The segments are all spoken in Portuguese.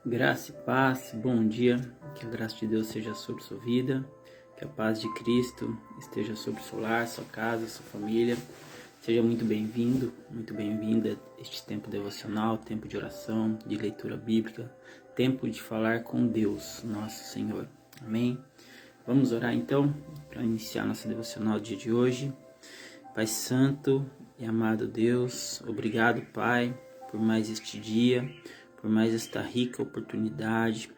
Graça e paz, bom dia, que a graça de Deus seja sobre sua vida, que a paz de Cristo esteja sobre o seu lar, sua casa, sua família. Seja muito bem-vindo, muito bem-vinda a este tempo devocional, tempo de oração, de leitura bíblica, tempo de falar com Deus, nosso Senhor. Amém? Vamos orar então, para iniciar nossa devocional do dia de hoje. Pai Santo e amado Deus, obrigado, Pai, por mais este dia, por mais esta rica oportunidade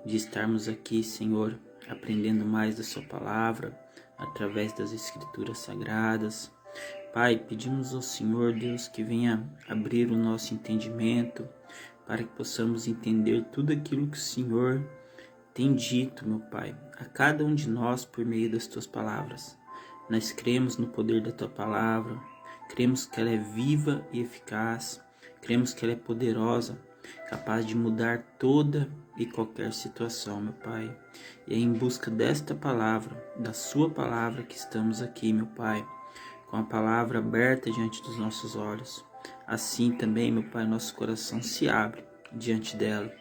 de estarmos aqui, Senhor, aprendendo mais da sua palavra, através das escrituras sagradas. Pai, pedimos ao Senhor, Deus, que venha abrir o nosso entendimento, para que possamos entender tudo aquilo que o Senhor tem dito, meu Pai, a cada um de nós por meio das tuas palavras. Nós cremos no poder da tua palavra, cremos que ela é viva e eficaz, cremos que ela é poderosa, capaz de mudar toda e qualquer situação, meu Pai. E é em busca desta palavra, da sua palavra, que estamos aqui, meu Pai, com a palavra aberta diante dos nossos olhos. Assim também, meu Pai, nosso coração se abre diante dela.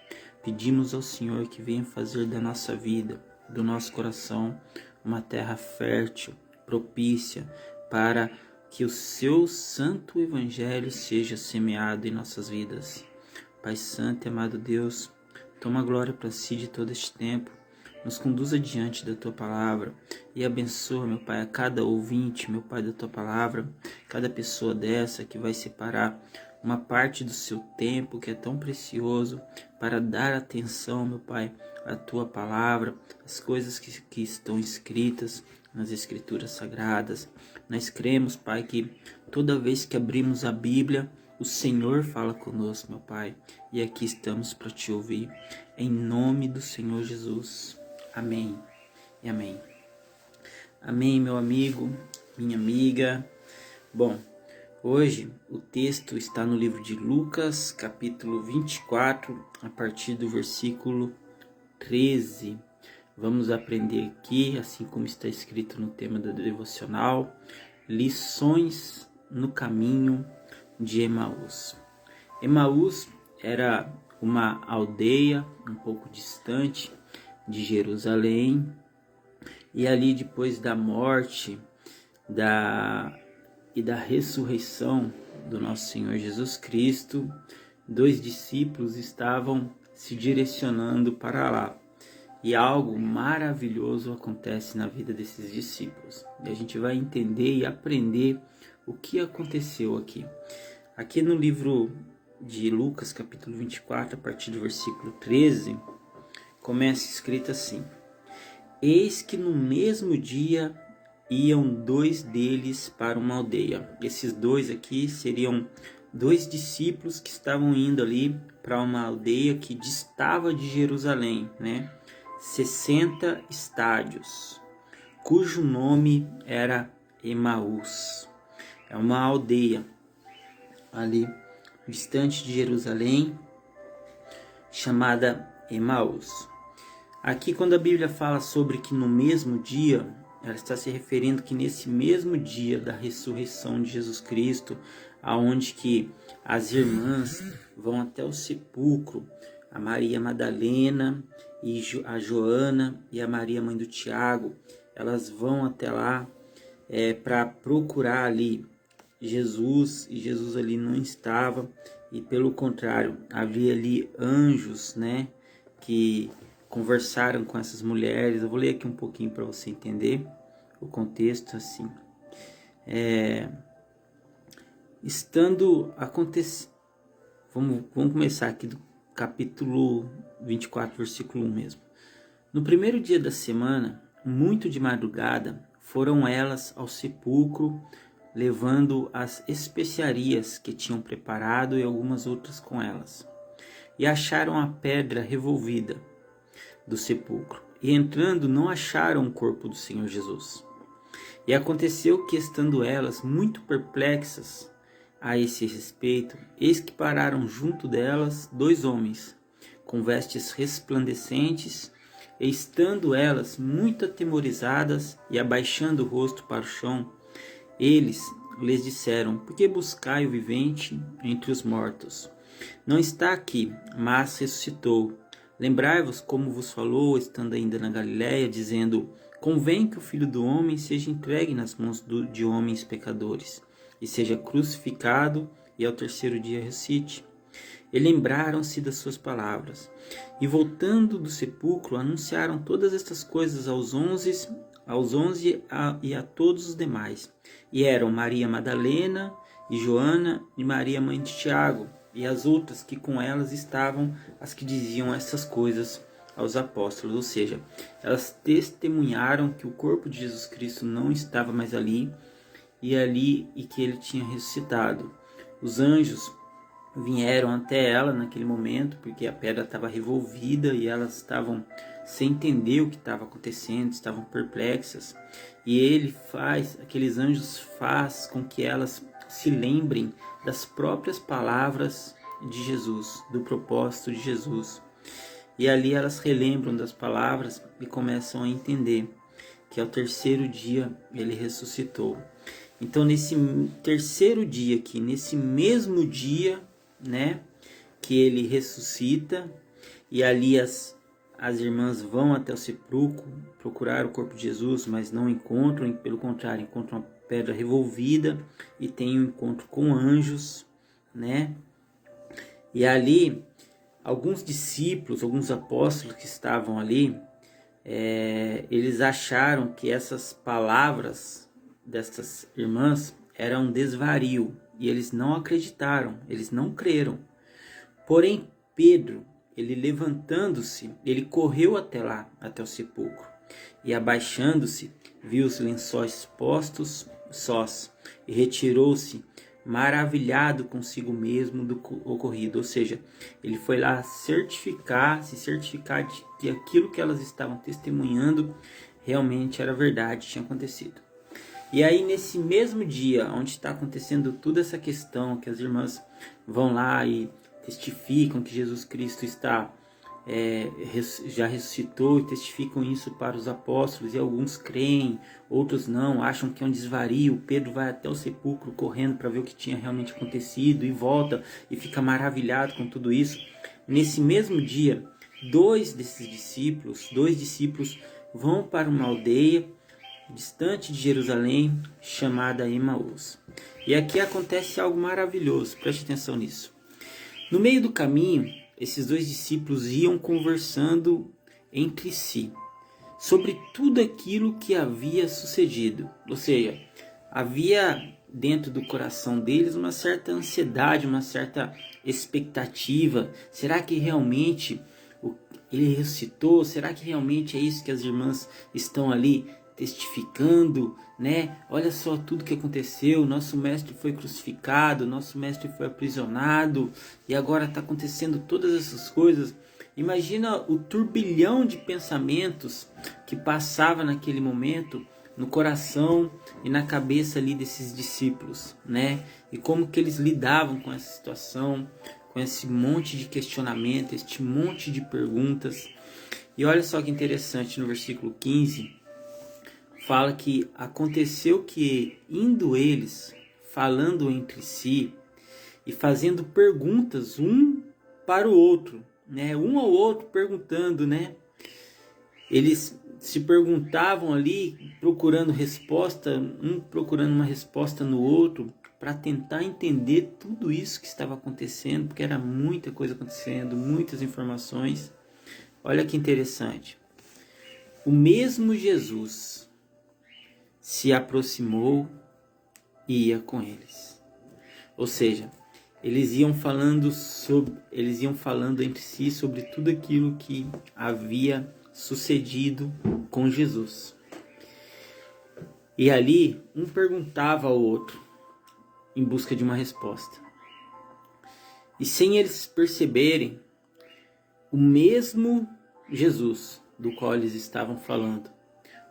Pedimos ao Senhor que venha fazer da nossa vida, do nosso coração, uma terra fértil, propícia, para que o seu santo evangelho seja semeado em nossas vidas. Pai Santo e amado Deus, toma glória para si de todo este tempo, nos conduza diante da tua palavra e abençoa, meu Pai, a cada ouvinte, meu Pai, da tua palavra, cada pessoa dessa que vai separar uma parte do seu tempo que é tão precioso para dar atenção, meu Pai, à tua palavra, as coisas que estão escritas nas escrituras sagradas. Nós cremos, Pai, que toda vez que abrimos a Bíblia, o Senhor fala conosco, meu Pai, e aqui estamos para te ouvir, em nome do Senhor Jesus. Amém e amém. Amém, meu amigo, minha amiga. Bom, hoje o texto está no livro de Lucas, capítulo 24, a partir do versículo 13. Vamos aprender aqui, assim como está escrito no tema da devocional, lições no caminho de Emaús. Emaús era uma aldeia um pouco distante de Jerusalém, e ali depois da morte e da ressurreição do nosso Senhor Jesus Cristo, 2 discípulos estavam se direcionando para lá. E algo maravilhoso acontece na vida desses discípulos. E a gente vai entender e aprender o que aconteceu aqui. Aqui no livro de Lucas, capítulo 24, a partir do versículo 13, começa escrito assim: Eis que no mesmo dia iam 2 deles para uma aldeia. Esses 2 aqui seriam 2 discípulos que estavam indo ali para uma aldeia que distava de Jerusalém, né? 60 estádios, cujo nome era Emaús. É uma aldeia ali distante de Jerusalém, chamada Emaús. Aqui, quando a Bíblia fala sobre que no mesmo dia, ela está se referindo que nesse mesmo dia da ressurreição de Jesus Cristo, aonde que as irmãs vão até o sepulcro, a Maria Madalena e a Joana e a Maria, mãe do Tiago, elas vão até lá para procurar ali Jesus, e Jesus ali não estava, e pelo contrário, havia ali anjos, né, que conversaram com essas mulheres. Eu vou ler aqui um pouquinho para você entender o contexto assim. Vamos começar aqui do capítulo 24, versículo 1 mesmo. No primeiro dia da semana, muito de madrugada, foram elas ao sepulcro, levando as especiarias que tinham preparado e algumas outras com elas. E acharam a pedra revolvida do sepulcro. E entrando, não acharam o corpo do Senhor Jesus. E aconteceu que, estando elas muito perplexas a esse respeito, eis que pararam junto delas 2 homens, com vestes resplandecentes, e estando elas muito atemorizadas e abaixando o rosto para o chão, eles lhes disseram: Por que buscai o vivente entre os mortos? Não está aqui, mas ressuscitou. Lembrai-vos como vos falou, estando ainda na Galiléia, dizendo: convém que o Filho do Homem seja entregue nas mãos de homens pecadores, e seja crucificado, e ao terceiro dia ressuscite. E lembraram-se das suas palavras. E voltando do sepulcro, anunciaram todas estas coisas aos onze e a todos os demais. E eram Maria Madalena, e Joana, e Maria mãe de Tiago, e as outras que com elas estavam, as que diziam essas coisas aos apóstolos. Ou seja, elas testemunharam que o corpo de Jesus Cristo não estava mais ali, e que ele tinha ressuscitado. Os anjos vieram até ela naquele momento, porque a pedra estava revolvida e elas estavam sem entender o que estava acontecendo, estavam perplexas. E aqueles anjos faz com que elas se lembrem das próprias palavras de Jesus, do propósito de Jesus. E ali elas relembram das palavras e começam a entender que ao terceiro dia ele ressuscitou. Então nesse terceiro dia aqui, nesse mesmo dia, né, que ele ressuscita, e ali as irmãs vão até o sepulcro procurar o corpo de Jesus, mas não encontram, pelo contrário, encontram uma pedra revolvida e tem um encontro com anjos, né? E ali alguns discípulos, alguns apóstolos que estavam ali, eles acharam que essas palavras destas irmãs eram um desvario, e eles não acreditaram, eles não creram. Porém, Pedro, ele levantando-se, ele correu até lá, até o sepulcro, e abaixando-se, viu os lençóis postos sós, e retirou-se, maravilhado consigo mesmo do ocorrido. Ou seja, ele foi lá se certificar de que aquilo que elas estavam testemunhando realmente era verdade, tinha acontecido. E aí nesse mesmo dia, onde está acontecendo toda essa questão, que as irmãs vão lá e testificam que Jesus Cristo já ressuscitou, e testificam isso para os apóstolos, e alguns creem, outros não, acham que é um desvario. Pedro vai até o sepulcro correndo para ver o que tinha realmente acontecido, e volta e fica maravilhado com tudo isso. Nesse mesmo dia, dois discípulos vão para uma aldeia distante de Jerusalém, chamada Emaús. E aqui acontece algo maravilhoso, preste atenção nisso. No meio do caminho, esses dois discípulos iam conversando entre si sobre tudo aquilo que havia sucedido. Ou seja, havia dentro do coração deles uma certa ansiedade, uma certa expectativa. Será que realmente ele ressuscitou? Será que realmente é isso que as irmãs estão ali testificando, né? Olha só tudo que aconteceu, nosso mestre foi crucificado, nosso mestre foi aprisionado, e agora está acontecendo todas essas coisas. Imagina o turbilhão de pensamentos que passava naquele momento no coração e na cabeça ali desses discípulos, né? E como que eles lidavam com essa situação, com esse monte de questionamento, este monte de perguntas. E olha só que interessante, no versículo 15, fala que aconteceu que, indo eles, falando entre si e fazendo perguntas um para o outro, né? Um ao outro perguntando, né? Eles se perguntavam ali, procurando resposta, um procurando uma resposta no outro, para tentar entender tudo isso que estava acontecendo, porque era muita coisa acontecendo, muitas informações. Olha que interessante. O mesmo Jesus se aproximou e ia com eles. Ou seja, eles iam falando entre si sobre tudo aquilo que havia sucedido com Jesus. E ali, um perguntava ao outro em busca de uma resposta. E sem eles perceberem, o mesmo Jesus do qual eles estavam falando,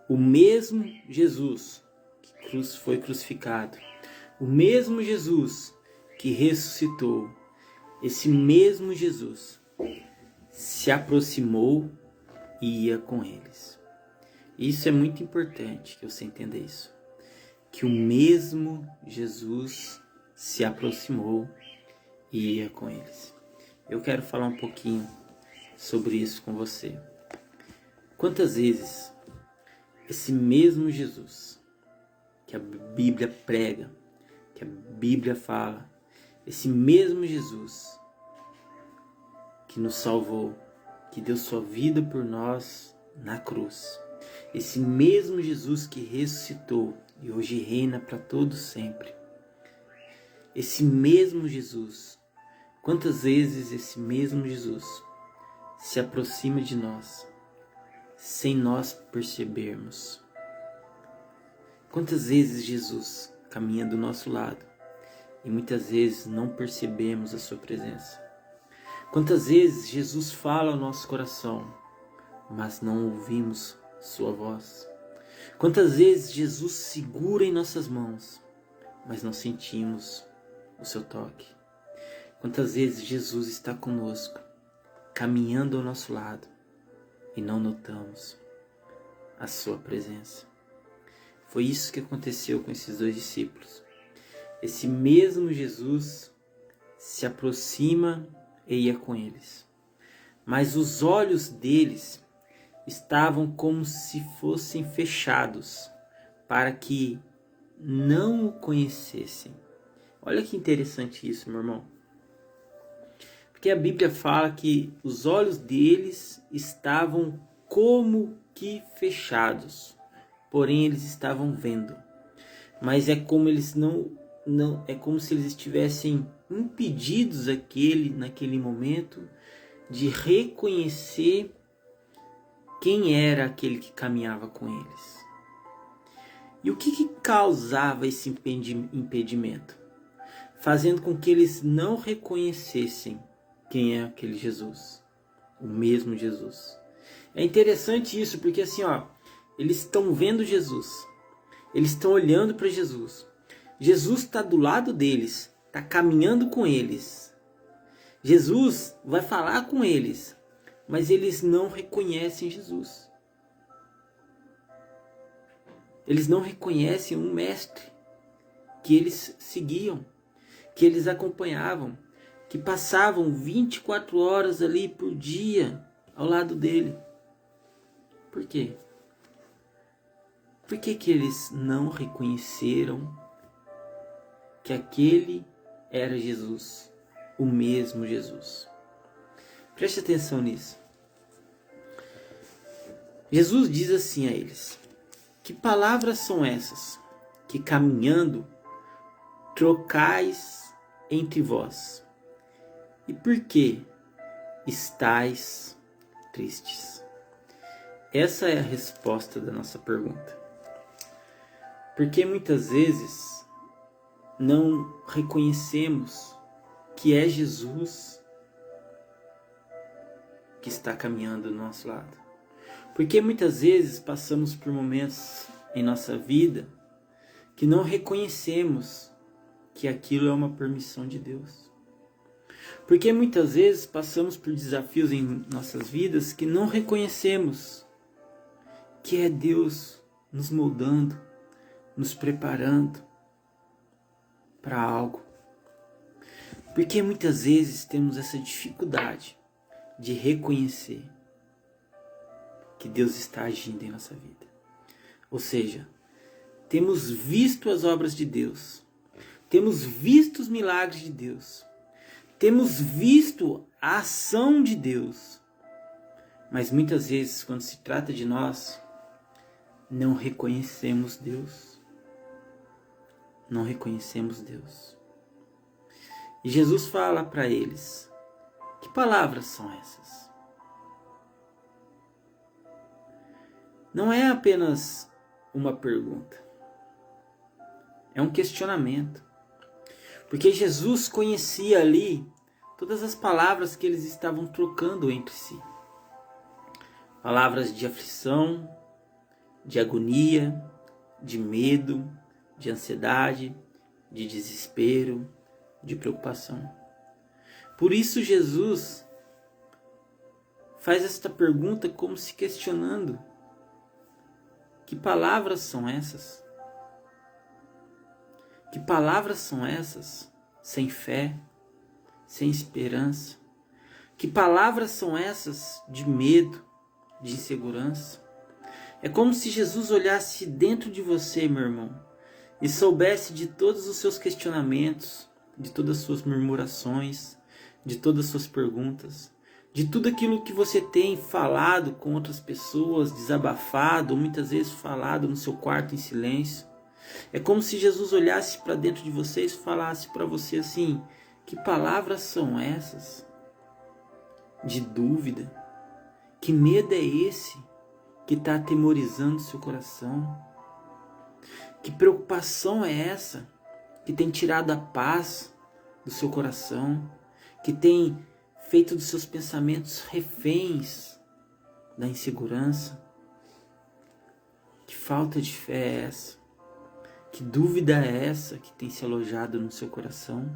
o mesmo Jesus que foi crucificado, o mesmo Jesus que ressuscitou, esse mesmo Jesus se aproximou e ia com eles. Isso é muito importante que você entenda isso. Que o mesmo Jesus se aproximou e ia com eles. Eu quero falar um pouquinho sobre isso com você. Quantas vezes esse mesmo Jesus que a Bíblia prega, que a Bíblia fala, esse mesmo Jesus que nos salvou, que deu sua vida por nós na cruz, esse mesmo Jesus que ressuscitou e hoje reina para todo sempre, esse mesmo Jesus, quantas vezes esse mesmo Jesus se aproxima de nós sem nós percebermos? Quantas vezes Jesus caminha do nosso lado e muitas vezes não percebemos a sua presença? Quantas vezes Jesus fala ao nosso coração, mas não ouvimos sua voz? Quantas vezes Jesus segura em nossas mãos, mas não sentimos o seu toque? Quantas vezes Jesus está conosco, caminhando ao nosso lado, e não notamos a sua presença? Foi isso que aconteceu com esses dois discípulos. Esse mesmo Jesus se aproxima e ia com eles, mas os olhos deles estavam como se fossem fechados para que não o conhecessem. Olha que interessante isso, meu irmão. Porque a Bíblia fala que os olhos deles estavam como que fechados, porém eles estavam vendo. Mas é como eles é como se eles estivessem impedidos naquele momento de reconhecer quem era aquele que caminhava com eles. E o que causava esse impedimento? Fazendo com que eles não reconhecessem quem é aquele Jesus, o mesmo Jesus. É interessante isso, porque assim, eles estão vendo Jesus, eles estão olhando para Jesus. Jesus está do lado deles, está caminhando com eles. Jesus vai falar com eles, mas eles não reconhecem Jesus. Eles não reconhecem um mestre que eles seguiam, que eles acompanhavam, que passavam 24 horas ali por dia ao lado dele. Por quê? Por que eles não reconheceram que aquele era Jesus, o mesmo Jesus? Preste atenção nisso. Jesus diz assim a eles: que palavras são essas que caminhando trocais entre vós? E por que estáis tristes? Essa é a resposta da nossa pergunta. Porque muitas vezes não reconhecemos que é Jesus que está caminhando do nosso lado. Porque muitas vezes passamos por momentos em nossa vida que não reconhecemos que aquilo é uma permissão de Deus. Porque muitas vezes passamos por desafios em nossas vidas que não reconhecemos que é Deus nos moldando, nos preparando para algo. Porque muitas vezes temos essa dificuldade de reconhecer que Deus está agindo em nossa vida. Ou seja, temos visto as obras de Deus, temos visto os milagres de Deus, temos visto a ação de Deus, mas muitas vezes, quando se trata de nós, não reconhecemos Deus. Não reconhecemos Deus. E Jesus fala para eles: que palavras são essas? Não é apenas uma pergunta, é um questionamento. Porque Jesus conhecia ali todas as palavras que eles estavam trocando entre si. Palavras de aflição, de agonia, de medo, de ansiedade, de desespero, de preocupação. Por isso Jesus faz esta pergunta como se questionando: que palavras são essas? Que palavras são essas? Sem fé, sem esperança. Que palavras são essas de medo, de insegurança? É como se Jesus olhasse dentro de você, meu irmão, e soubesse de todos os seus questionamentos, de todas as suas murmurações, de todas as suas perguntas, de tudo aquilo que você tem falado com outras pessoas, desabafado, ou muitas vezes falado no seu quarto em silêncio. É como se Jesus olhasse para dentro de você e falasse para você assim: que palavras são essas? De dúvida? Que medo é esse que está atemorizando seu coração? Que preocupação é essa que tem tirado a paz do seu coração? Que tem feito dos seus pensamentos reféns da insegurança? Que falta de fé é essa? Que dúvida é essa que tem se alojado no seu coração?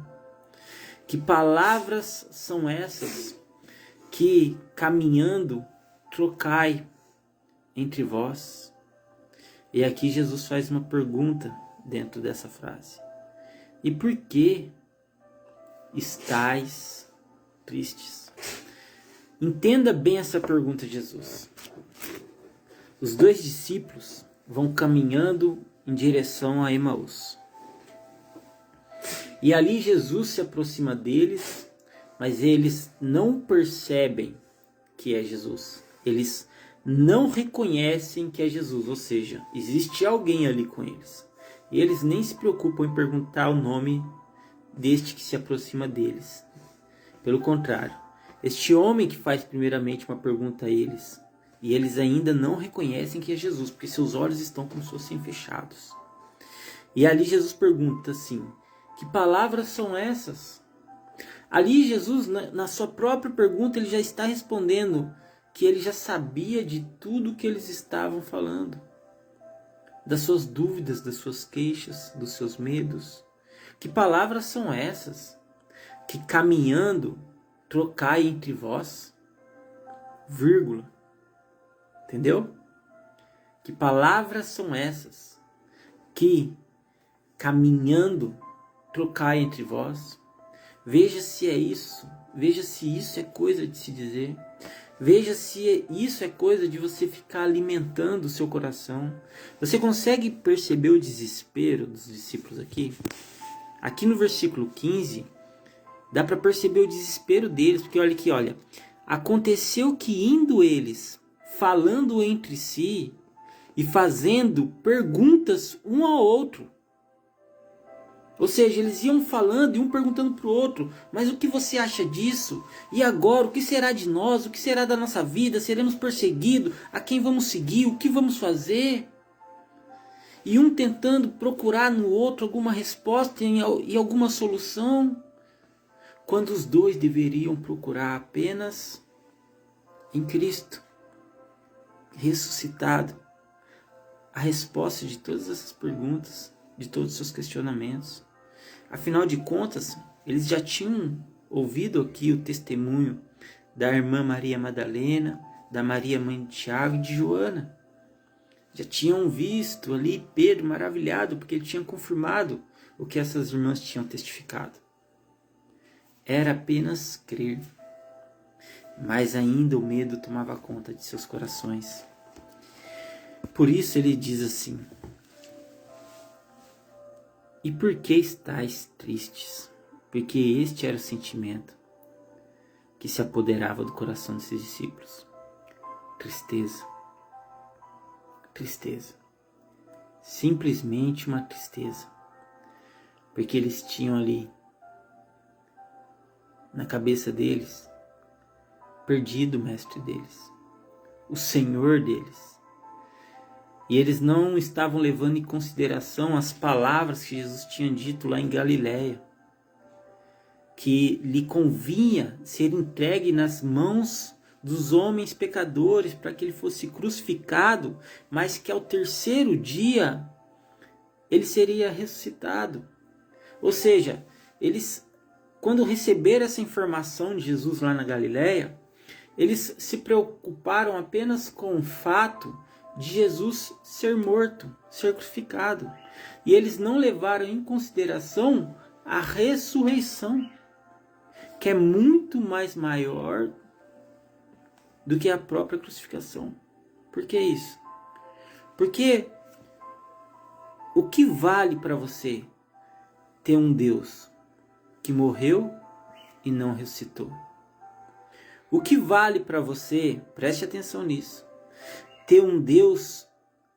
Que palavras são essas que, caminhando, trocai entre vós? E aqui Jesus faz uma pergunta dentro dessa frase: e por que estáis tristes? Entenda bem essa pergunta de Jesus. Os dois discípulos vão caminhando em direção a Emaús. E ali Jesus se aproxima deles, mas eles não percebem que é Jesus. Eles não reconhecem que é Jesus, ou seja, existe alguém ali com eles. E eles nem se preocupam em perguntar o nome deste que se aproxima deles. Pelo contrário, este homem que faz primeiramente uma pergunta a eles, e eles ainda não reconhecem que é Jesus, porque seus olhos estão como se fossem fechados. E ali Jesus pergunta assim: que palavras são essas? Ali Jesus, na sua própria pergunta, ele já está respondendo que ele já sabia de tudo que eles estavam falando. Das suas dúvidas, das suas queixas, dos seus medos. Que palavras são essas? Que caminhando trocai entre vós, vírgula. Entendeu? Que palavras são essas? Que caminhando trocai entre vós. Veja se é isso. Veja se isso é coisa de se dizer. Veja se isso é coisa de você ficar alimentando o seu coração. Você consegue perceber o desespero dos discípulos aqui? Aqui no versículo 15, dá para perceber o desespero deles. Porque olha aqui, olha. Aconteceu que indo eles, falando entre si e fazendo perguntas um ao outro. Ou seja, eles iam falando e um perguntando para o outro: mas o que você acha disso? E agora, o que será de nós? O que será da nossa vida? Seremos perseguidos? A quem vamos seguir? O que vamos fazer? E um tentando procurar no outro alguma resposta e alguma solução, quando os dois deveriam procurar apenas em Cristo, ressuscitado, a resposta de todas essas perguntas, de todos os seus questionamentos. Afinal de contas, eles já tinham ouvido aqui o testemunho da irmã Maria Madalena, da Maria mãe de Tiago e de Joana. Já tinham visto ali Pedro maravilhado, porque ele tinha confirmado o que essas irmãs tinham testificado. Era apenas crer. Mas ainda o medo tomava conta de seus corações. Por isso ele diz assim: e por que estáis tristes? Porque este era o sentimento que se apoderava do coração desses discípulos. Tristeza. Tristeza. Simplesmente uma tristeza. Porque eles tinham ali, na cabeça deles, perdido o mestre deles, o Senhor deles. E eles não estavam levando em consideração as palavras que Jesus tinha dito lá em Galiléia, que lhe convinha ser entregue nas mãos dos homens pecadores para que ele fosse crucificado, mas que ao terceiro dia ele seria ressuscitado. Ou seja, eles, quando receberam essa informação de Jesus lá na Galiléia, eles se preocuparam apenas com o fato de Jesus ser morto, ser crucificado. E eles não levaram em consideração a ressurreição. que é muito mais maior do que a própria crucificação. Por que isso? Porque o que vale para você ter um Deus que morreu e não ressuscitou? O que vale para você, preste atenção nisso, ter um Deus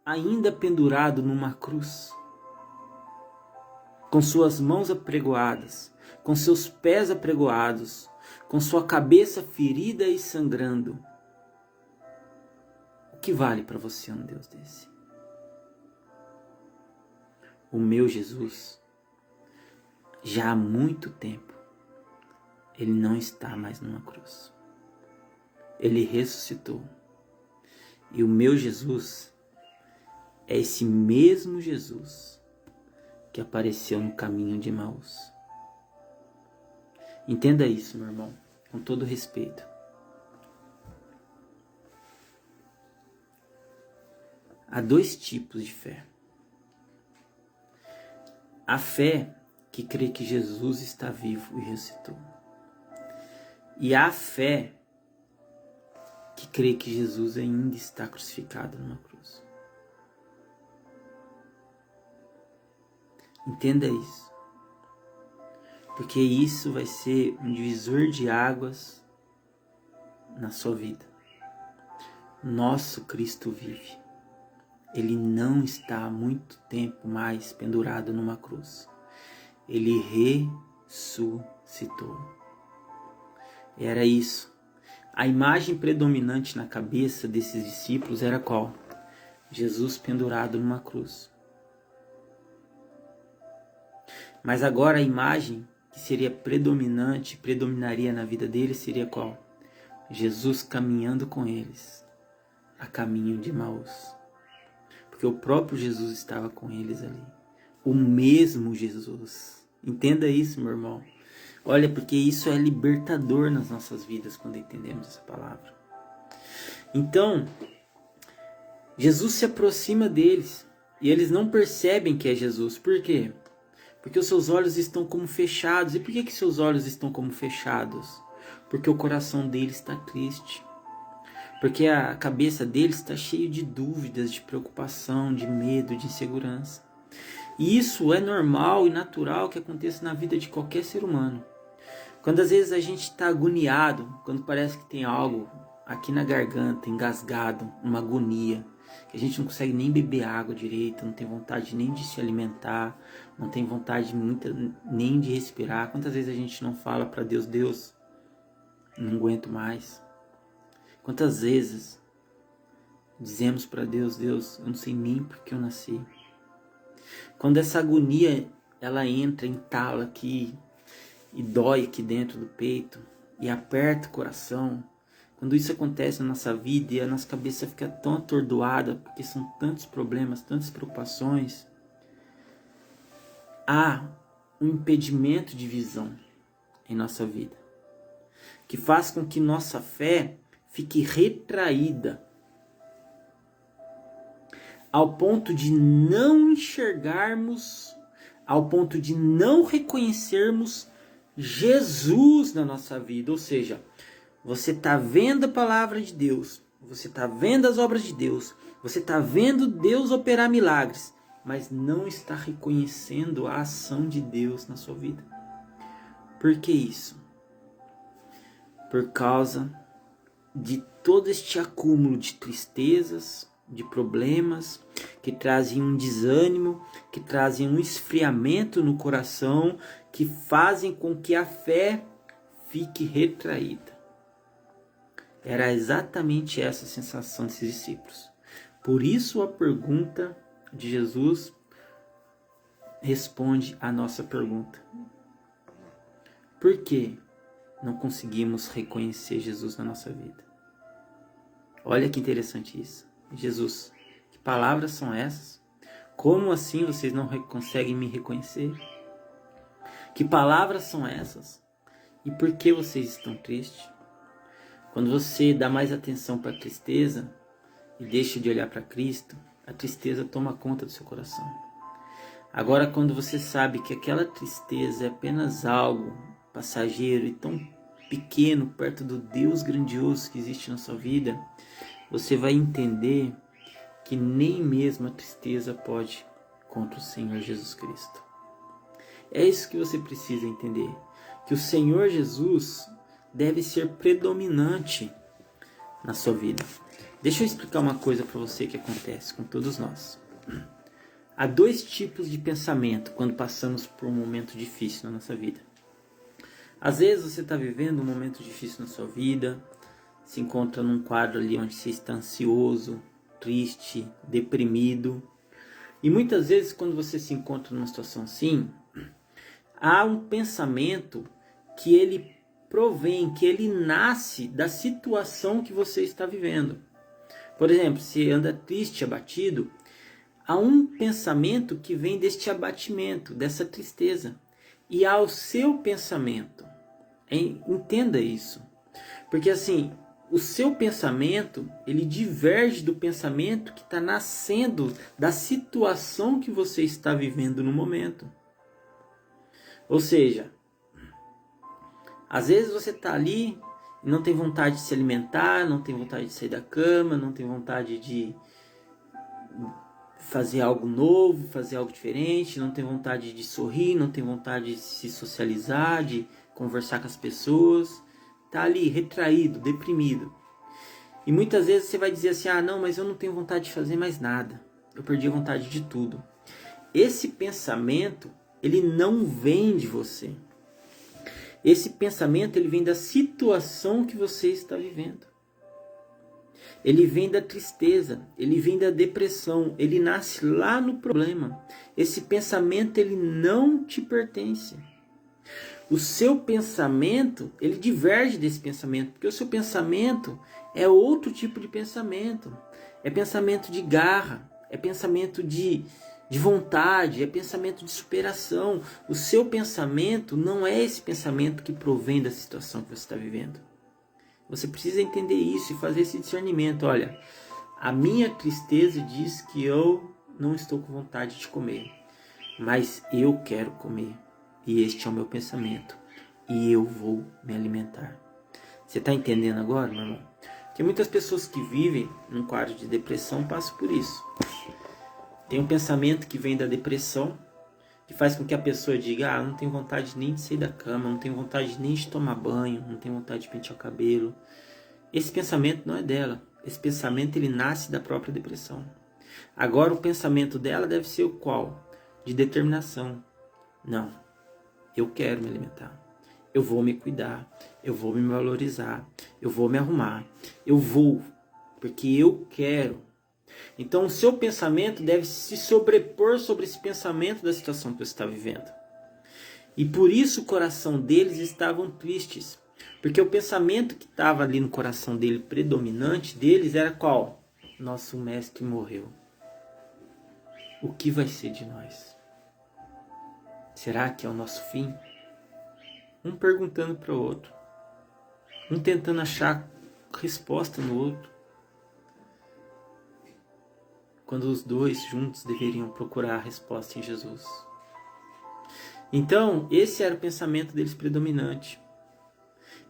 ainda pendurado numa cruz, com suas mãos apregoadas, com seus pés apregoados, com sua cabeça ferida e sangrando? O que vale para você um Deus desse? O meu Jesus, já há muito tempo, ele não está mais numa cruz. Ele ressuscitou. E o meu Jesus é esse mesmo Jesus que apareceu no caminho de Emaús. Entenda isso, meu irmão, com todo respeito. Há dois tipos de fé. A fé que crê que Jesus está vivo e ressuscitou. E a fé que crê que Jesus ainda está crucificado numa cruz. Entenda isso. Porque isso vai ser um divisor de águas na sua vida. Nosso Cristo vive. Ele não está há muito tempo mais pendurado numa cruz. Ele ressuscitou. Era isso. A imagem predominante na cabeça desses discípulos era qual? Jesus pendurado numa cruz. Mas agora a imagem que seria predominante, predominaria na vida deles, seria qual? Jesus caminhando com eles a caminho de Emaús. Porque o próprio Jesus estava com eles ali. O mesmo Jesus. Entenda isso, meu irmão. Olha, porque isso é libertador nas nossas vidas quando entendemos essa palavra. Então, Jesus se aproxima deles e eles não percebem que é Jesus. Por quê? Porque os seus olhos estão como fechados. E por que seus olhos estão como fechados? Porque o coração deles está triste. Porque a cabeça deles está cheia de dúvidas, de preocupação, de medo, de insegurança. E isso é normal e natural que aconteça na vida de qualquer ser humano. Quando às vezes a gente está agoniado, quando parece que tem algo aqui na garganta, engasgado, uma agonia, que a gente não consegue nem beber água direito, não tem vontade nem de se alimentar, não tem vontade nem de respirar. Quantas vezes a gente não fala para Deus, Deus, não aguento mais. Quantas vezes dizemos para Deus, Deus, eu não sei nem porque eu nasci. Quando essa agonia, ela entra, entala aqui e dói aqui dentro do peito e aperta o coração, quando isso acontece na nossa vida e a nossa cabeça fica tão atordoada, porque são tantos problemas, tantas preocupações, há um impedimento de visão em nossa vida, que faz com que nossa fé fique retraída, ao ponto de não enxergarmos, ao ponto de não reconhecermos Jesus na nossa vida. Ou seja, você está vendo a palavra de Deus, você está vendo as obras de Deus, você está vendo Deus operar milagres, mas não está reconhecendo a ação de Deus na sua vida. Por que isso? Por causa de todo este acúmulo de tristezas, de problemas, que trazem um desânimo, que trazem um esfriamento no coração, que fazem com que a fé fique retraída. Era exatamente essa a sensação desses discípulos. Por isso a pergunta de Jesus responde à nossa pergunta. Por que não conseguimos reconhecer Jesus na nossa vida? Olha que interessante isso. Jesus, que palavras são essas? Como assim vocês não conseguem me reconhecer? Que palavras são essas? E por que vocês estão tristes? Quando você dá mais atenção para a tristeza e deixa de olhar para Cristo, a tristeza toma conta do seu coração. Agora, quando você sabe que aquela tristeza é apenas algo passageiro e tão pequeno perto do Deus grandioso que existe na sua vida, você vai entender que nem mesmo a tristeza pode contra o Senhor Jesus Cristo. É isso que você precisa entender, que o Senhor Jesus deve ser predominante na sua vida. Deixa eu explicar uma coisa para você que acontece com todos nós. Há dois tipos de pensamento quando passamos por um momento difícil na nossa vida. Às vezes você está vivendo um momento difícil na sua vida, se encontra num quadro ali onde você está ansioso, triste, deprimido. E muitas vezes quando você se encontra numa situação assim, há um pensamento que ele provém, que ele nasce da situação que você está vivendo. Por exemplo, se anda triste, abatido, há um pensamento que vem deste abatimento, dessa tristeza. E há o seu pensamento. Entenda isso. Porque assim, o seu pensamento, ele diverge do pensamento que está nascendo da situação que você está vivendo no momento. Ou seja, às vezes você está ali e não tem vontade de se alimentar, não tem vontade de sair da cama, não tem vontade de fazer algo novo, fazer algo diferente, não tem vontade de sorrir, não tem vontade de se socializar, de conversar com as pessoas. Está ali retraído, deprimido. E muitas vezes você vai dizer assim, não, mas eu não tenho vontade de fazer mais nada. Eu perdi a vontade de tudo. Esse pensamento, ele não vem de você. Esse pensamento, ele vem da situação que você está vivendo. Ele vem da tristeza, ele vem da depressão, ele nasce lá no problema. Esse pensamento, ele não te pertence. O seu pensamento, ele diverge desse pensamento, porque o seu pensamento é outro tipo de pensamento. É pensamento de garra, é pensamento de vontade, é pensamento de superação. O seu pensamento não é esse pensamento que provém da situação que você está vivendo. Você precisa entender isso e fazer esse discernimento. Olha, a minha tristeza diz que eu não estou com vontade de comer, mas eu quero comer. E este é o meu pensamento. E eu vou me alimentar. Você está entendendo agora, meu irmão? Porque muitas pessoas que vivem num quadro de depressão passam por isso. Tem um pensamento que vem da depressão, que faz com que a pessoa diga, não tenho vontade nem de sair da cama, não tenho vontade nem de tomar banho, não tenho vontade de pentear o cabelo. Esse pensamento não é dela. Esse pensamento, ele nasce da própria depressão. Agora, o pensamento dela deve ser o qual? De determinação. Não, eu quero me alimentar. Eu vou me cuidar. Eu vou me valorizar. Eu vou me arrumar. Eu vou, porque eu quero. Então o seu pensamento deve se sobrepor sobre esse pensamento da situação que você está vivendo. E por isso o coração deles estavam tristes. Porque o pensamento que estava ali no coração dele, predominante deles, era qual? Nosso mestre morreu. O que vai ser de nós? Será que é o nosso fim? Um perguntando para o outro. Um tentando achar resposta no outro. Quando os dois juntos deveriam procurar a resposta em Jesus. Então, esse era o pensamento deles predominante.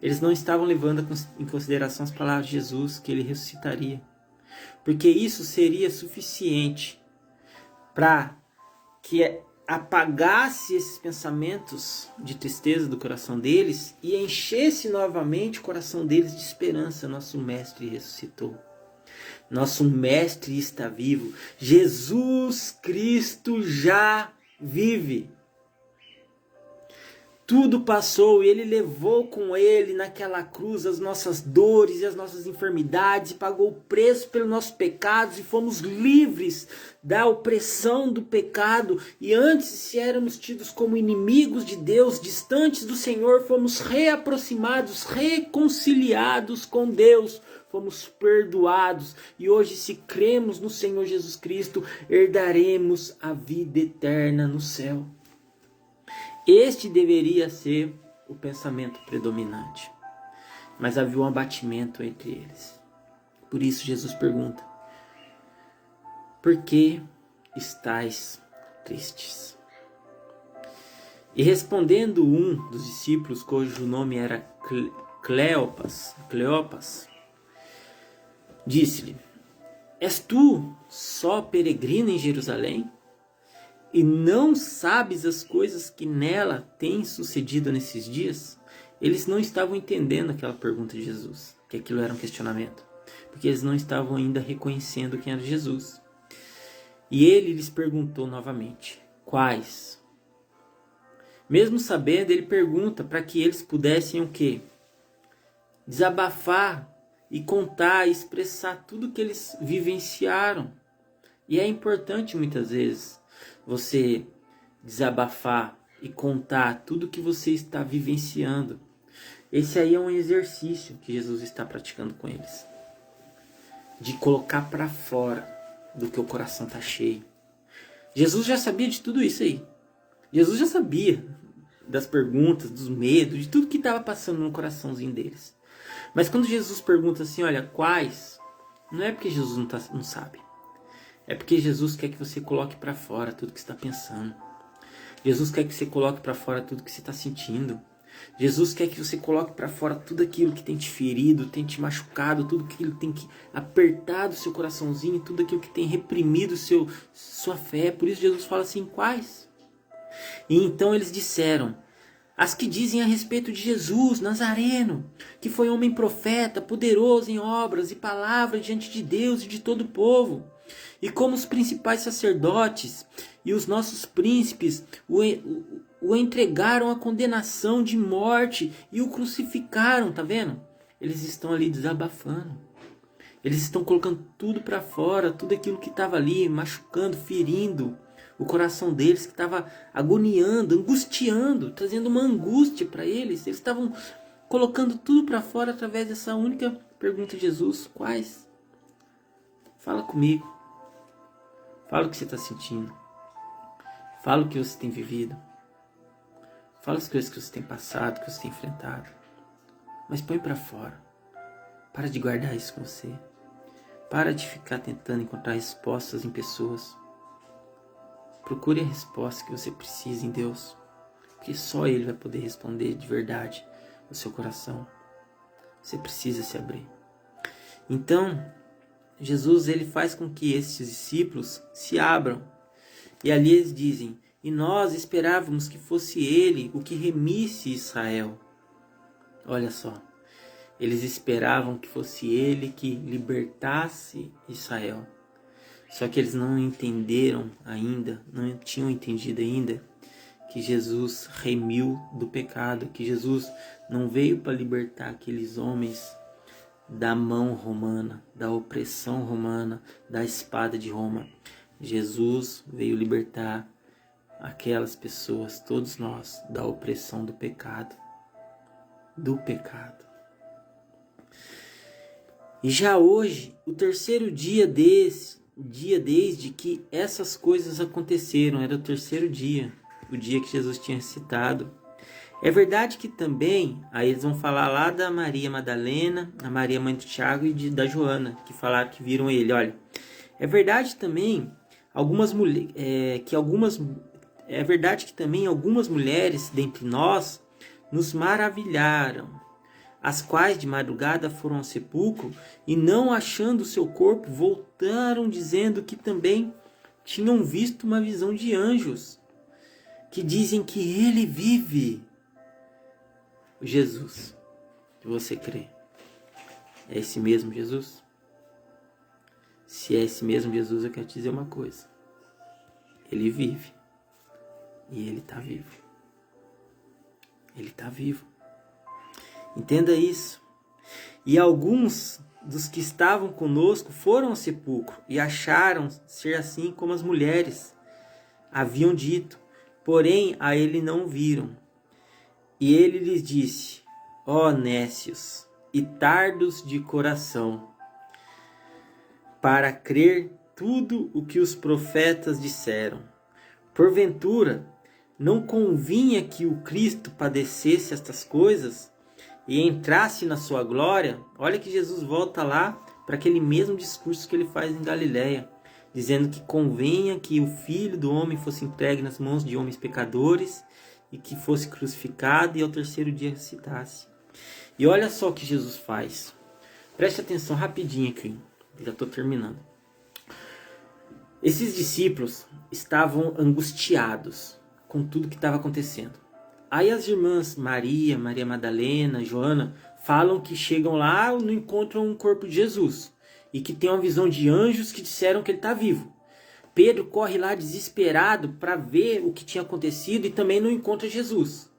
Eles não estavam levando em consideração as palavras de Jesus, que ele ressuscitaria. Porque isso seria suficiente para que apagasse esses pensamentos de tristeza do coração deles e enchesse novamente o coração deles de esperança. Nosso mestre ressuscitou. Nosso mestre está vivo. Jesus Cristo já vive. Tudo passou e ele levou com ele naquela cruz as nossas dores e as nossas enfermidades e pagou o preço pelos nossos pecados e fomos livres da opressão do pecado. E antes, se éramos tidos como inimigos de Deus, distantes do Senhor, fomos reaproximados, reconciliados com Deus. Fomos perdoados e hoje, se cremos no Senhor Jesus Cristo, herdaremos a vida eterna no céu. Este deveria ser o pensamento predominante. Mas havia um abatimento entre eles. Por isso Jesus pergunta: por que estáis tristes? E respondendo um dos discípulos, cujo nome era Cleopas, disse-lhe: És tu só peregrino em Jerusalém? E não sabes as coisas que nela têm sucedido nesses dias? Eles não estavam entendendo aquela pergunta de Jesus, que aquilo era um questionamento, porque eles não estavam ainda reconhecendo quem era Jesus. E ele lhes perguntou novamente: quais? Mesmo sabendo, ele pergunta para que eles pudessem o quê? Desabafar e contar, e expressar tudo que eles vivenciaram. E é importante muitas vezes você desabafar e contar tudo que você está vivenciando. Esse aí é um exercício que Jesus está praticando com eles, de colocar para fora do que o coração está cheio. Jesus já sabia de tudo isso aí. Jesus já sabia das perguntas, dos medos, de tudo que estava passando no coraçãozinho deles. Mas quando Jesus pergunta assim, olha, quais? Não é porque Jesus não sabe. É porque Jesus quer que você coloque para fora tudo que você está pensando. Jesus quer que você coloque para fora tudo que você está sentindo. Jesus quer que você coloque para fora tudo aquilo que tem te ferido, tem te machucado, tudo aquilo que tem apertado o seu coraçãozinho, tudo aquilo que tem reprimido sua fé. Por isso Jesus fala assim, quais? E então eles disseram: as que dizem a respeito de Jesus, Nazareno, que foi homem profeta, poderoso em obras e palavras diante de Deus e de todo o povo. E como os principais sacerdotes e os nossos príncipes o entregaram à condenação de morte e o crucificaram, tá vendo? Eles estão ali desabafando. Eles estão colocando tudo para fora, tudo aquilo que estava ali, machucando, ferindo o coração deles, que estava agoniando, angustiando, trazendo uma angústia para eles. Eles estavam colocando tudo para fora através dessa única pergunta de Jesus: quais? Fala comigo. Fala o que você está sentindo. Fala o que você tem vivido. Fala as coisas que você tem passado, que você tem enfrentado. Mas põe para fora. Para de guardar isso com você. Para de ficar tentando encontrar respostas em pessoas. Procure a resposta que você precisa em Deus. Porque só Ele vai poder responder de verdade o seu coração. Você precisa se abrir. Então, Jesus ele faz com que esses discípulos se abram. E ali eles dizem: e nós esperávamos que fosse Ele o que remisse Israel. Olha só. Eles esperavam que fosse Ele que libertasse Israel. Só que eles não entenderam ainda, não tinham entendido ainda que Jesus remiu do pecado, que Jesus não veio para libertar aqueles homens da mão romana, da opressão romana, da espada de Roma. Jesus veio libertar aquelas pessoas, todos nós, da opressão do pecado. Do pecado. E já hoje, o terceiro dia desde que essas coisas aconteceram, era o terceiro dia, o dia que Jesus tinha citado. É verdade que também, aí eles vão falar lá da Maria Madalena, a Maria mãe do Tiago e da Joana, que falaram que viram ele. Olha, é verdade também é verdade que também algumas mulheres dentre nós nos maravilharam, as quais de madrugada foram ao sepulcro e não achando o seu corpo, voltaram dizendo que também tinham visto uma visão de anjos, que dizem que ele vive. Jesus, que você crê, é esse mesmo Jesus? Se é esse mesmo Jesus, eu quero te dizer uma coisa: ele vive e ele está vivo. Ele está vivo. Entenda isso. E alguns dos que estavam conosco foram ao sepulcro e acharam ser assim como as mulheres haviam dito, porém a ele não viram. E ele lhes disse: ó nécios e tardos de coração, para crer tudo o que os profetas disseram. Porventura, não convinha que o Cristo padecesse estas coisas e entrasse na sua glória? Olha que Jesus volta lá para aquele mesmo discurso que ele faz em Galileia, dizendo que convenha que o Filho do Homem fosse entregue nas mãos de homens pecadores e que fosse crucificado e ao terceiro dia ressuscitasse. E olha só o que Jesus faz. Preste atenção rapidinho aqui. Já estou terminando. Esses discípulos estavam angustiados com tudo que estava acontecendo. Aí as irmãs Maria, Maria Madalena, Joana, falam que chegam lá e não encontram o corpo de Jesus. E que tem uma visão de anjos que disseram que ele está vivo. Pedro corre lá desesperado para ver o que tinha acontecido e também não encontra Jesus.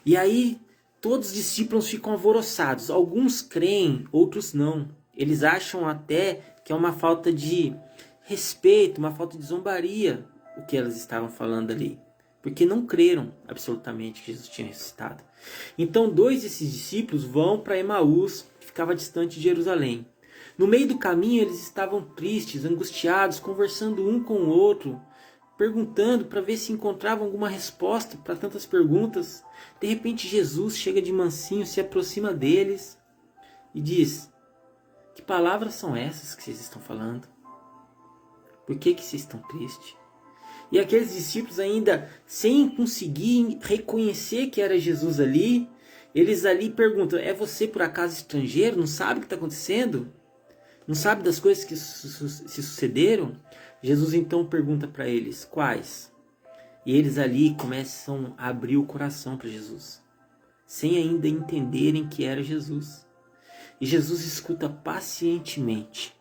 E aí todos os discípulos ficam alvoroçados. Alguns creem, outros não. Eles acham até que é uma falta de respeito, uma falta de zombaria o que elas estavam falando ali. Porque não creram absolutamente que Jesus tinha ressuscitado. Então 2 desses discípulos vão para Emaús, que ficava distante de Jerusalém. No meio do caminho eles estavam tristes, angustiados, conversando um com o outro, perguntando para ver se encontravam alguma resposta para tantas perguntas. De repente Jesus chega de mansinho, se aproxima deles e diz: que palavras são essas que vocês estão falando? Por que vocês estão tristes? E aqueles discípulos ainda, sem conseguir reconhecer que era Jesus ali, eles ali perguntam: é você por acaso estrangeiro? Não sabe o que está acontecendo? Não sabe das coisas que se sucederam? Jesus então pergunta para eles: quais? E eles ali começam a abrir o coração para Jesus, sem ainda entenderem que era Jesus. E Jesus escuta pacientemente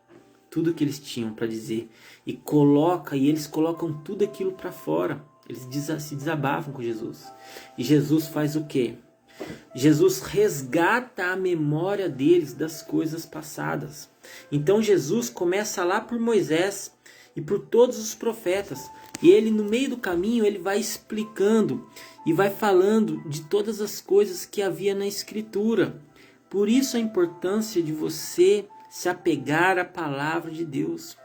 tudo que eles tinham para dizer e eles colocam tudo aquilo para fora. Eles se desabafam com Jesus. E Jesus faz o quê? Jesus resgata a memória deles das coisas passadas. Então Jesus começa lá por Moisés e por todos os profetas. E ele, no meio do caminho, ele vai explicando e vai falando de todas as coisas que havia na Escritura. Por isso a importância de você se apegar à palavra de Deus.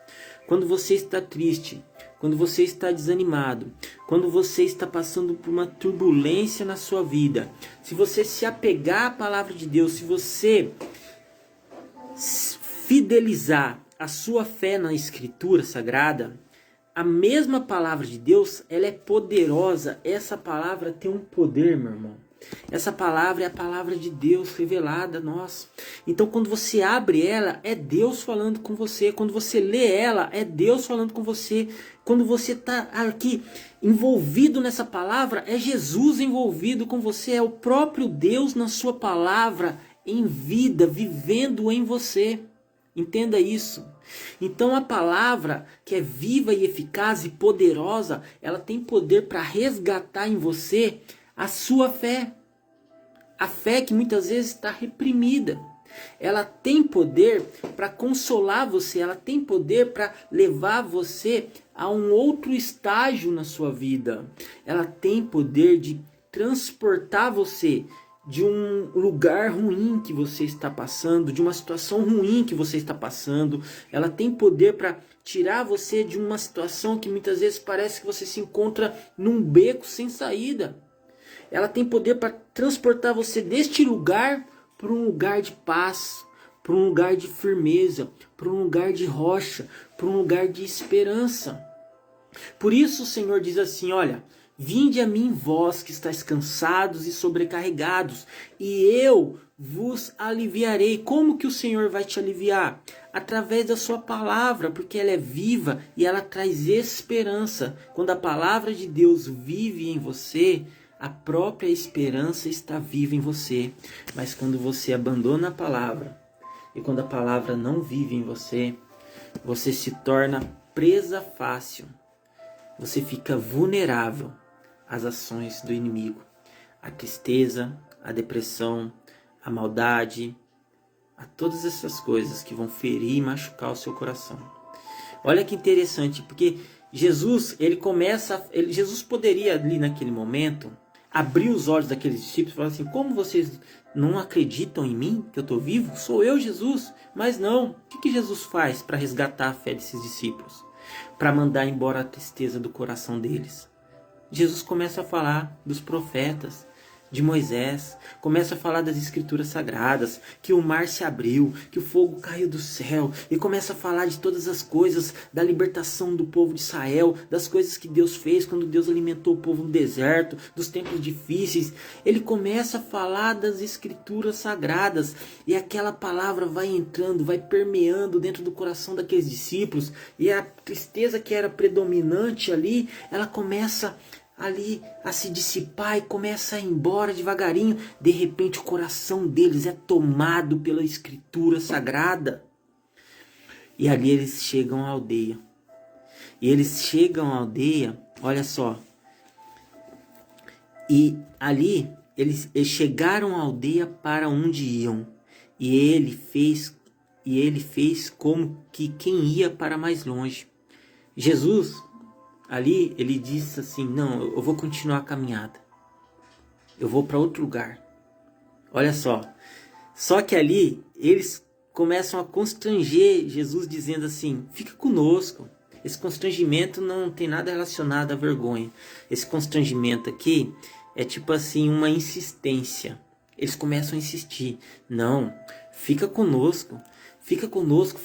Quando você está triste, quando você está desanimado, quando você está passando por uma turbulência na sua vida, se você se apegar à palavra de Deus, se você fidelizar a sua fé na Escritura Sagrada, a mesma palavra de Deus, ela é poderosa. Essa palavra tem um poder, meu irmão. Essa palavra é a palavra de Deus revelada a nós. Então quando você abre ela, é Deus falando com você. Quando você lê ela, é Deus falando com você. Quando você está aqui envolvido nessa palavra, é Jesus envolvido com você. É o próprio Deus na sua palavra, em vida, vivendo em você. Entenda isso. Então a palavra, que é viva e eficaz e poderosa, ela tem poder para resgatar em você a sua fé. A fé que muitas vezes está reprimida. Ela tem poder para consolar você. Ela tem poder para levar você a um outro estágio na sua vida. Ela tem poder de transportar você de um lugar ruim que você está passando, de uma situação ruim que você está passando. Ela tem poder para tirar você de uma situação que muitas vezes parece que você se encontra num beco sem saída. Ela tem poder para transportar você deste lugar para um lugar de paz, para um lugar de firmeza, para um lugar de rocha, para um lugar de esperança. Por isso o Senhor diz assim: olha, vinde a mim vós que estáis cansados e sobrecarregados, e eu vos aliviarei. Como que o Senhor vai te aliviar? Através da sua palavra, porque ela é viva e ela traz esperança. Quando a palavra de Deus vive em você, a própria esperança está viva em você. Mas quando você abandona a palavra, e quando a palavra não vive em você, você se torna presa fácil. Você fica vulnerável às ações do inimigo. A tristeza, a depressão, a maldade, a todas essas coisas que vão ferir e machucar o seu coração. Olha que interessante, porque Jesus poderia ali naquele momento abrir os olhos daqueles discípulos e falar assim: como vocês não acreditam em mim, que eu estou vivo? Sou eu, Jesus. Mas não. O que Jesus faz para resgatar a fé desses discípulos? Para mandar embora a tristeza do coração deles. Jesus começa a falar dos profetas. de Moisés, começa a falar das escrituras sagradas, que o mar se abriu, que o fogo caiu do céu, e começa a falar de todas as coisas, da libertação do povo de Israel, das coisas que Deus fez quando Deus alimentou o povo no deserto, dos tempos difíceis. Ele começa a falar das escrituras sagradas, e aquela palavra vai entrando, vai permeando dentro do coração daqueles discípulos, e a tristeza que era predominante ali, ela começa ali a se dissipar e começa a ir embora devagarinho. De repente o coração deles é tomado pela escritura sagrada. E ali eles chegam à aldeia. E eles chegam à aldeia, olha só. E ali eles chegaram à aldeia para onde iam. E ele fez como que quem ia para mais longe. Jesus ali, ele disse assim, não, eu vou continuar a caminhada. Eu vou para outro lugar. Olha só. Só que ali, eles começam a constranger Jesus dizendo assim, fica conosco. Esse constrangimento não tem nada relacionado à vergonha. Esse constrangimento aqui é tipo assim, uma insistência. Eles começam a insistir. Não, fica conosco. Fica conosco,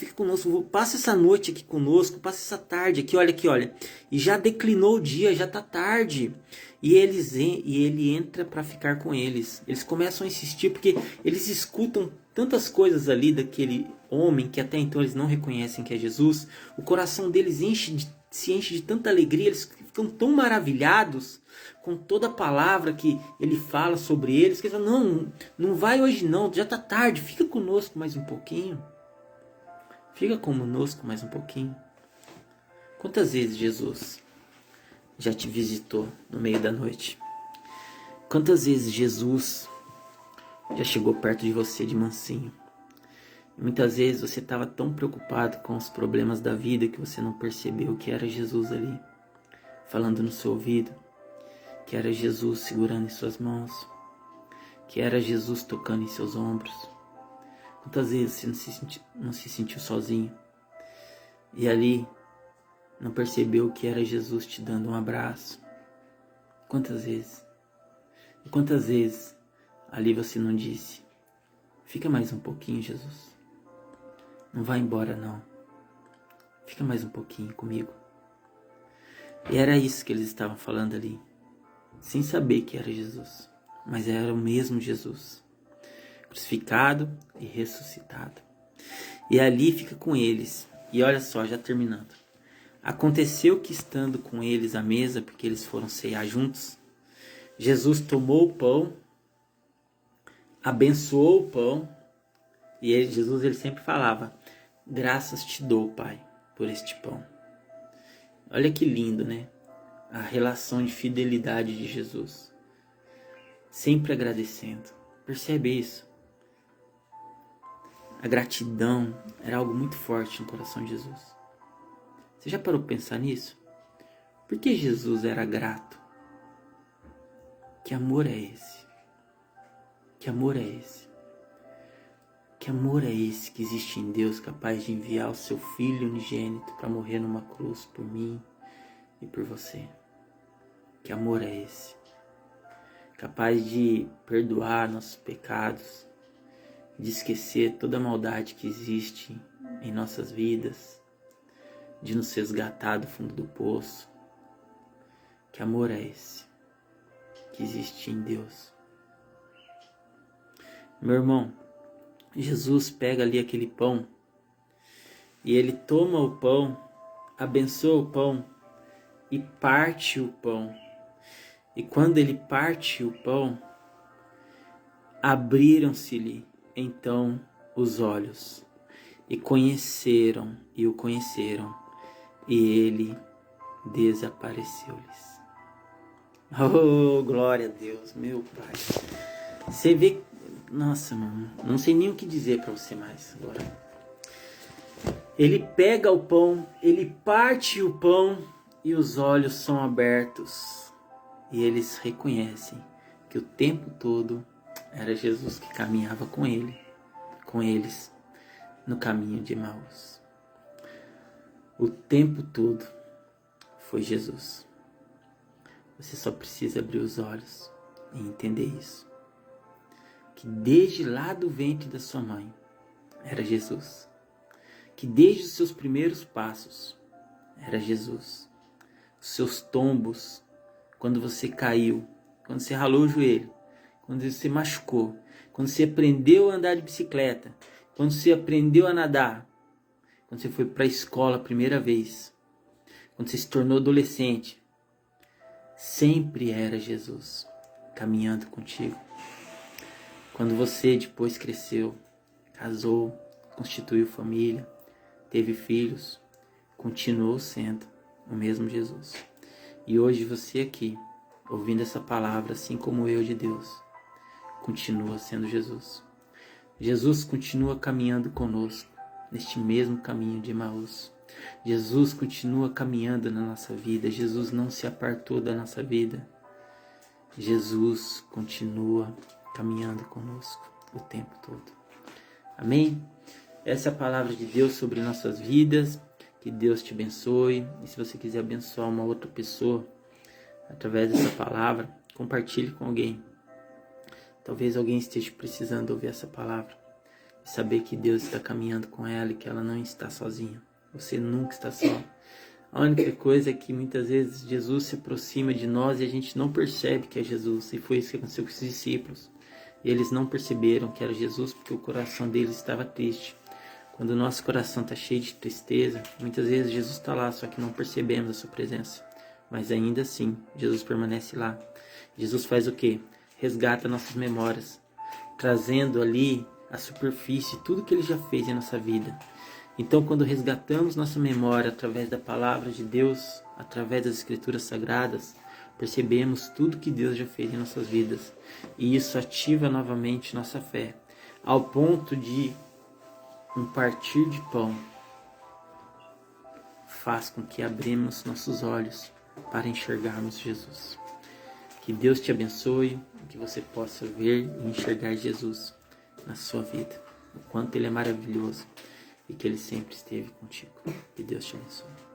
passa essa noite aqui conosco, passa essa tarde aqui, olha. E já declinou o dia, já está tarde. E ele entra para ficar com eles. Eles começam a insistir porque eles escutam tantas coisas ali daquele homem que até então eles não reconhecem que é Jesus. O coração deles se enche de tanta alegria, eles ficam tão maravilhados com toda a palavra que ele fala sobre eles, que eles falam, não vai hoje não, já está tarde, fica conosco mais um pouquinho. Fica conosco mais um pouquinho. Quantas vezes Jesus já te visitou no meio da noite? Quantas vezes Jesus já chegou perto de você de mansinho? E muitas vezes você estava tão preocupado com os problemas da vida que você não percebeu que era Jesus ali, falando no seu ouvido, que era Jesus segurando em suas mãos, que era Jesus tocando em seus ombros. Quantas vezes você não se sentiu sozinho? E ali não percebeu que era Jesus te dando um abraço? Quantas vezes? E quantas vezes ali você não disse, fica mais um pouquinho, Jesus. Não vai embora não. Fica mais um pouquinho comigo. E era isso que eles estavam falando ali. Sem saber que era Jesus. Mas era o mesmo Jesus. Crucificado e ressuscitado. E ali fica com eles. E olha só, já terminando. Aconteceu que estando com eles à mesa, porque eles foram ceiar juntos, Jesus tomou o pão, abençoou o pão, e Jesus ele sempre falava, graças te dou, Pai, por este pão. Olha que lindo, né? A relação de fidelidade de Jesus. Sempre agradecendo. Percebe isso? A gratidão era algo muito forte no coração de Jesus. Você já parou para pensar nisso? Por que Jesus era grato? Que amor é esse? Que amor é esse? Que amor é esse que existe em Deus, capaz de enviar o seu Filho unigênito para morrer numa cruz por mim e por você? Que amor é esse? Capaz de perdoar nossos pecados, de esquecer toda a maldade que existe em nossas vidas, de nos resgatar do fundo do poço. Que amor é esse que existe em Deus? Meu irmão, Jesus pega ali aquele pão e ele toma o pão, abençoa o pão e parte o pão. E quando ele parte o pão, abriram-se-lhe então os olhos e o conheceram, e ele desapareceu-lhes. Oh, glória a Deus, meu Pai. Você vê, nossa, mano, não sei nem o que dizer para você mais agora. Ele pega o pão, ele parte o pão e os olhos são abertos. E eles reconhecem que o tempo todo era Jesus que caminhava com eles, no caminho de Emaús. O tempo todo foi Jesus. Você só precisa abrir os olhos. em entender isso. Que desde lá do ventre da sua mãe era Jesus. Que desde os seus primeiros passos era Jesus. Os seus tombos, quando você caiu, quando você ralou o joelho, quando você machucou, quando você aprendeu a andar de bicicleta, quando você aprendeu a nadar, quando você foi para a escola a primeira vez, quando você se tornou adolescente, sempre era Jesus caminhando contigo. Quando você depois cresceu, casou, constituiu família, teve filhos, continuou sendo o mesmo Jesus. E hoje você aqui, ouvindo essa palavra, assim como eu de Deus, continua sendo Jesus. Jesus continua caminhando conosco neste mesmo caminho de Emaús. Jesus continua caminhando na nossa vida. Jesus não se apartou da nossa vida. Jesus continua caminhando conosco o tempo todo. Amém? Essa é a palavra de Deus sobre nossas vidas. Que Deus te abençoe. E se você quiser abençoar uma outra pessoa através dessa palavra, compartilhe com alguém. Talvez alguém esteja precisando ouvir essa palavra e saber que Deus está caminhando com ela e que ela não está sozinha. Você nunca está só. A única coisa é que muitas vezes Jesus se aproxima de nós e a gente não percebe que é Jesus. E foi isso que aconteceu com os discípulos. E eles não perceberam que era Jesus porque o coração deles estava triste. Quando o nosso coração está cheio de tristeza, muitas vezes Jesus está lá, só que não percebemos a sua presença. Mas ainda assim, Jesus permanece lá. Jesus faz o quê? Resgata nossas memórias, trazendo ali à superfície tudo que Ele já fez em nossa vida. Então, quando resgatamos nossa memória através da palavra de Deus, através das Escrituras Sagradas, percebemos tudo que Deus já fez em nossas vidas. E isso ativa novamente nossa fé, ao ponto de um partir de pão faz com que abrimos nossos olhos para enxergarmos Jesus. Que Deus te abençoe, que você possa ver e enxergar Jesus na sua vida, o quanto Ele é maravilhoso e que Ele sempre esteve contigo. Que Deus te abençoe.